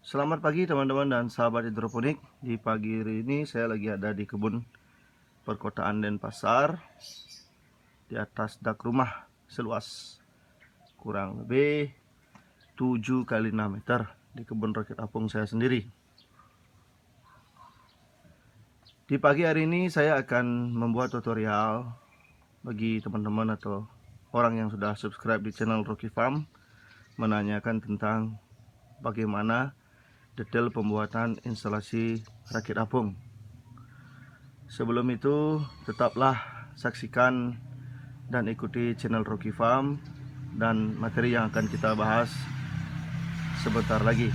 Selamat pagi teman-teman dan sahabat hidroponik. Di pagi hari ini saya lagi ada di kebun perkotaan Denpasar, di atas dak rumah seluas kurang lebih 7 kali 6 meter di kebun rakit apung saya sendiri. Di pagi hari ini saya akan membuat tutorial bagi teman-teman atau orang yang sudah subscribe di channel Rocky Farm, menanyakan tentang bagaimana detail pembuatan instalasi rakit apung. Sebelum itu, tetaplah saksikan dan ikuti channel Rocky Farm dan materi yang akan kita bahas sebentar lagi.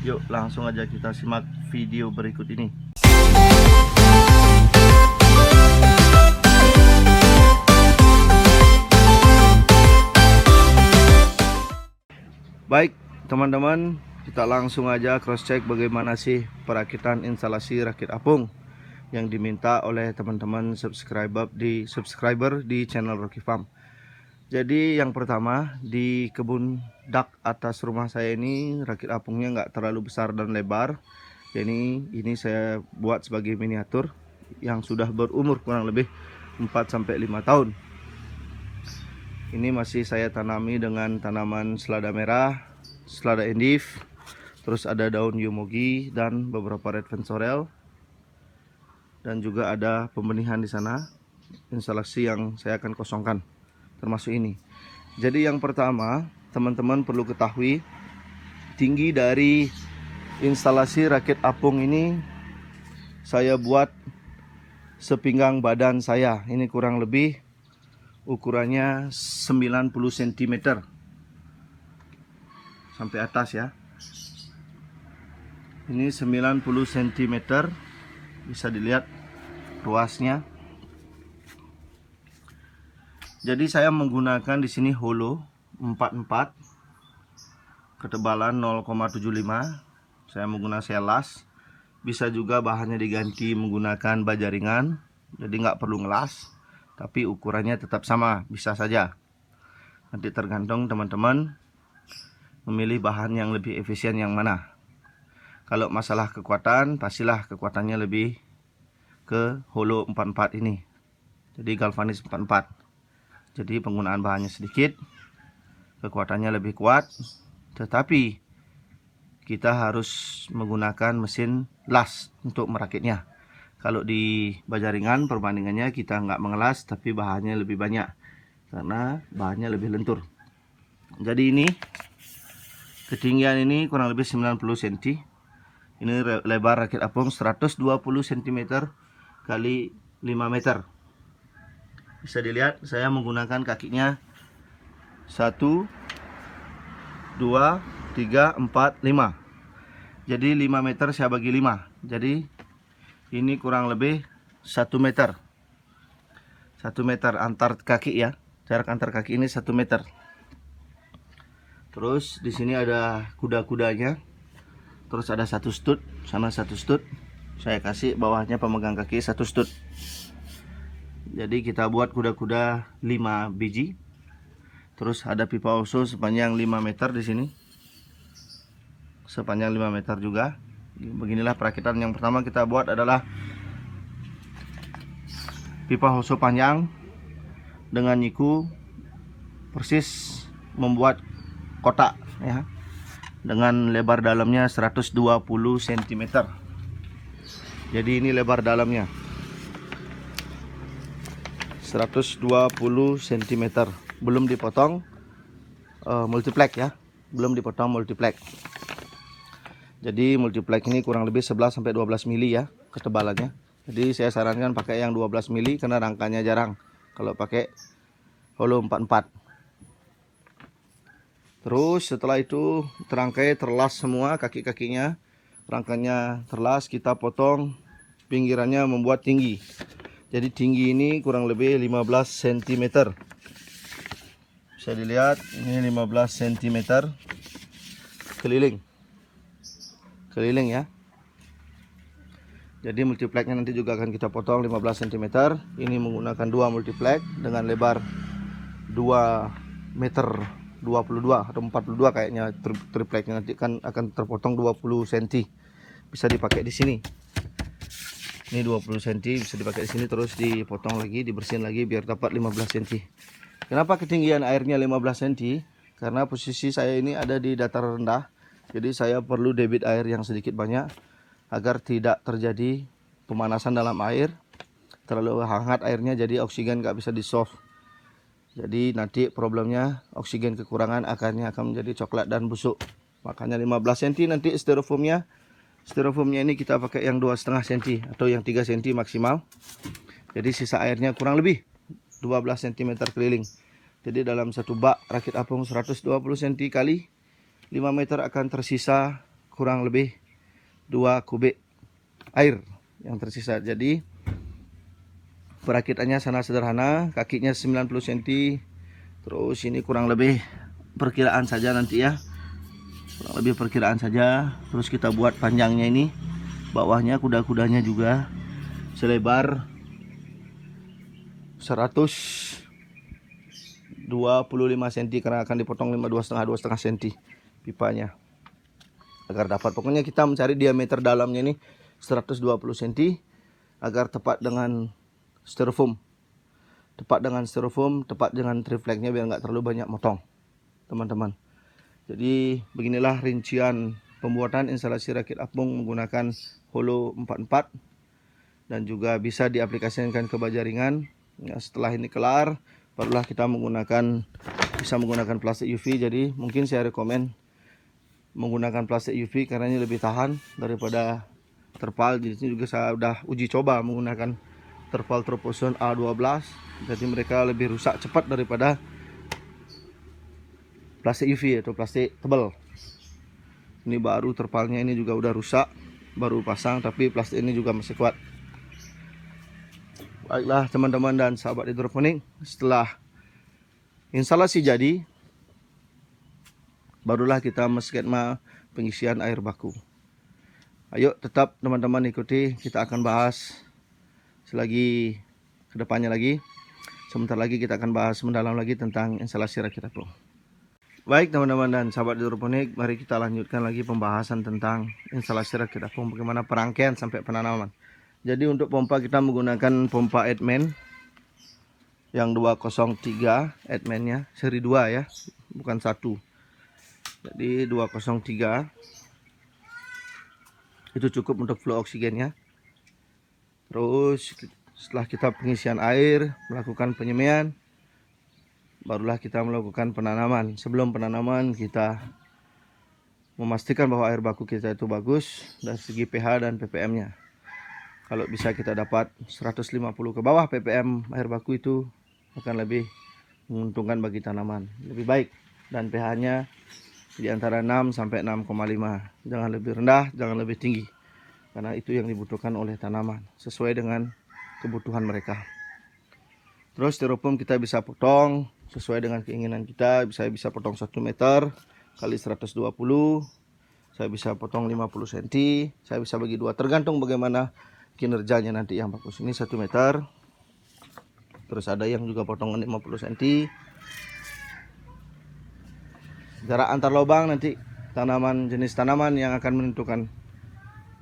Yuk, langsung aja kita simak video berikut ini. Baik, teman-teman, kita langsung aja cross check bagaimana sih perakitan instalasi rakit apung yang diminta oleh teman-teman subscriber di channel Rocky Farm. Jadi yang pertama, di kebun dak atas rumah saya ini rakit apungnya nggak terlalu besar dan lebar. Jadi ini saya buat sebagai miniatur yang sudah berumur kurang lebih 4-5 tahun. Ini masih saya tanami dengan tanaman selada merah, selada endif, terus ada daun yumogi dan beberapa red sorrel, dan juga ada pembenihan di sana. Instalasi yang saya akan kosongkan termasuk ini. Jadi yang pertama, teman-teman perlu ketahui tinggi dari instalasi rakit apung ini saya buat sepinggang badan saya. Ini kurang lebih ukurannya 90 cm sampai atas ya. Ini 90 cm, bisa dilihat luasnya. Jadi saya menggunakan di sini holo 44, ketebalan 0,75. Saya menggunakan selas. Bisa juga bahannya diganti menggunakan baja ringan, jadi nggak perlu ngelas, tapi ukurannya tetap sama, bisa saja. Nanti tergantung teman-teman memilih bahan yang lebih efisien yang mana. Kalau masalah kekuatan, pastilah kekuatannya lebih ke holo 44 ini. Jadi galvanis 44. Jadi penggunaan bahannya sedikit, kekuatannya lebih kuat, tetapi kita harus menggunakan mesin las untuk merakitnya. Kalau di baja ringan perbandingannya kita nggak mengelas, tapi bahannya lebih banyak karena bahannya lebih lentur. Jadi ini ketinggian ini kurang lebih 90 cm. Ini lebar rakit apung 120 cm kali 5 meter. Bisa dilihat saya menggunakan kakinya 1, 2, 3, 4, 5. Jadi 5 meter saya bagi 5. Jadi ini kurang lebih 1 meter. 1 meter antar kaki ya. Jarak antar kaki ini 1 meter. Terus di sini ada kuda-kudanya. Terus ada 1 stud, sana 1 stud. Saya kasih bawahnya pemegang kaki 1 stud. Jadi kita buat kuda-kuda 5 biji. Terus ada pipa oso sepanjang 5 meter di sini. Sepanjang 5 meter juga. Beginilah perakitan yang pertama kita buat adalah pipa oso panjang dengan nyiku persis membuat kotak ya, dengan lebar dalamnya 120 cm. Jadi ini lebar dalamnya 120 cm, belum dipotong multiplex ya, belum dipotong multiplex. Jadi multiplex ini kurang lebih 11-12 mili ya ketebalannya. Jadi saya sarankan pakai yang 12 mili karena rangkanya jarang kalau pakai holo 44. Terus setelah itu terangkai terlas semua kaki-kakinya, rangkanya terlas, kita potong pinggirannya membuat tinggi. Jadi tinggi ini kurang lebih 15 cm. Bisa dilihat ini 15 cm keliling ya. Jadi multiplexnya nanti juga akan kita potong 15 cm. Ini menggunakan 2 multiplex dengan lebar 2 meter 22 atau 42 kayaknya tripleknya, nanti kan akan terpotong 20 cm. Bisa dipakai di sini. Ini 20 cm bisa dipakai di sini, terus dipotong lagi, dibersihin lagi biar dapat 15 cm. Kenapa ketinggian airnya 15 cm? Karena posisi saya ini ada di dataran rendah. Jadi saya perlu debit air yang sedikit banyak agar tidak terjadi pemanasan dalam air. Terlalu hangat airnya jadi oksigen nggak bisa di-solve. Jadi nanti problemnya oksigen kekurangan, akarnya akan menjadi coklat dan busuk. Makanya 15 cm nanti styrofoamnya. Styrofoamnya ini kita pakai yang 2,5 cm atau yang 3 cm maksimal. Jadi sisa airnya kurang lebih 12 cm keliling. Jadi dalam satu bak rakit apung 120 cm kali 5 meter akan tersisa kurang lebih 2 kubik air yang tersisa. Jadi perakitannya sangat sederhana, kakinya 90 cm. Terus ini kurang lebih perkiraan saja nanti ya. Kurang lebih perkiraan saja. Terus kita buat panjangnya ini. Bawahnya kuda-kudanya juga selebar 125 cm karena akan dipotong 2,5 cm pipanya. Agar dapat, pokoknya kita mencari diameter dalamnya ini 120 cm agar tepat dengan styrofoam. Tepat dengan styrofoam, tepat dengan tripleknya biar nggak terlalu banyak motong, teman-teman. Jadi beginilah rincian pembuatan instalasi rakit apung menggunakan holo 44 dan juga bisa diaplikasikan ke baja ringan. Ya, setelah ini kelar, barulah kita bisa menggunakan plastik UV. Jadi mungkin saya rekomen menggunakan plastik UV karena ini lebih tahan daripada terpal. Di sini juga saya udah uji coba menggunakan terpal Troposon A12, jadi mereka lebih rusak cepat daripada plastik UV atau plastik tebal. Ini baru terpalnya ini juga udah rusak, baru pasang, tapi plastik ini juga masih kuat. Baiklah teman-teman dan sahabat hidroponik, setelah instalasi jadi, barulah kita menskema pengisian air baku. Ayo tetap teman-teman ikuti, kita akan bahas selagi kedepannya lagi. Sebentar lagi kita akan bahas mendalam lagi tentang instalasi rakit apung. Baik teman-teman dan sahabat hidroponik, mari kita lanjutkan lagi pembahasan tentang instalasi rakit apung, bagaimana perangkaian sampai penanaman. Jadi untuk pompa kita menggunakan pompa Edman yang 203 Edman-nya, seri 2 ya, bukan 1. Jadi 203 itu cukup untuk flow oksigennya. Terus setelah kita pengisian air, melakukan penyemaian, barulah kita melakukan penanaman. Sebelum penanaman kita memastikan bahwa air baku kita itu bagus dari segi pH dan ppm-nya. Kalau bisa kita dapat 150 ke bawah ppm air baku itu akan lebih menguntungkan bagi tanaman, lebih baik. Dan pH-nya di antara 6 sampai 6,5. Jangan lebih rendah, jangan lebih tinggi. Karena itu yang dibutuhkan oleh tanaman sesuai dengan kebutuhan mereka. Terus styrofoam kita bisa potong sesuai dengan keinginan kita. Saya bisa potong 1 meter kali 120. Saya bisa potong 50 cm. Saya bisa bagi 2, tergantung bagaimana kinerjanya nanti yang bagus. Ini 1 meter. Terus ada yang juga potongan 50 cm. Jarak antar lubang nanti jenis tanaman yang akan menentukan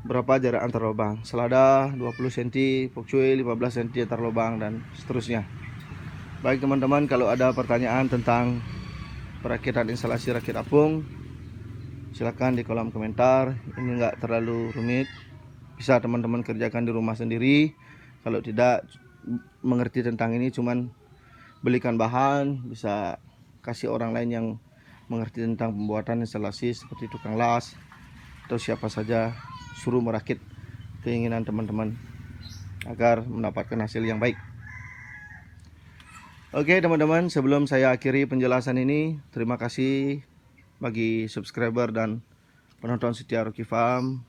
berapa jarak antar lubang. Selada 20 cm, pokcuy 15 cm antar lubang dan seterusnya. Baik teman-teman, kalau ada pertanyaan tentang perakitan instalasi rakit apung, silakan di kolom komentar. Ini enggak terlalu rumit, bisa teman-teman kerjakan di rumah sendiri. Kalau tidak mengerti tentang ini, cuman belikan bahan, bisa kasih orang lain yang mengerti tentang pembuatan instalasi seperti tukang las atau siapa saja, suruh merakit keinginan teman-teman agar mendapatkan hasil yang baik. Oke teman-teman, sebelum saya akhiri penjelasan ini, terima kasih bagi subscriber dan penonton setia Rocky Farm.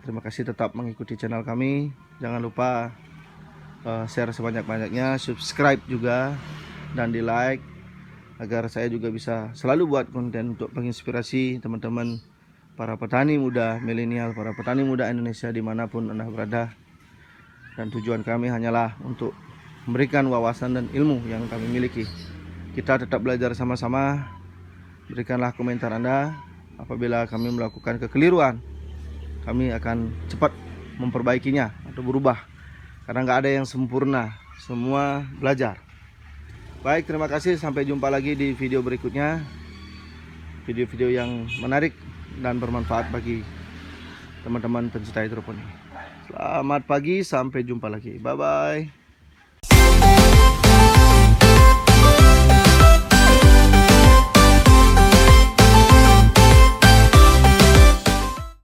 Terima kasih tetap mengikuti channel kami. Jangan lupa share sebanyak-banyaknya, subscribe juga dan di like agar saya juga bisa selalu buat konten untuk menginspirasi teman-teman para petani muda milenial, para petani muda Indonesia dimanapun Anda berada. Dan tujuan kami hanyalah untuk memberikan wawasan dan ilmu yang kami miliki Kita tetap belajar sama-sama. Berikanlah komentar Anda apabila kami melakukan kekeliruan. Kami akan cepat memperbaikinya atau berubah. Karena nggak ada yang sempurna, semua belajar. Baik, terima kasih. Sampai jumpa lagi di video berikutnya. Video-video yang menarik dan bermanfaat bagi teman-teman pencinta hidroponik. Selamat pagi, sampai jumpa lagi. Bye-bye.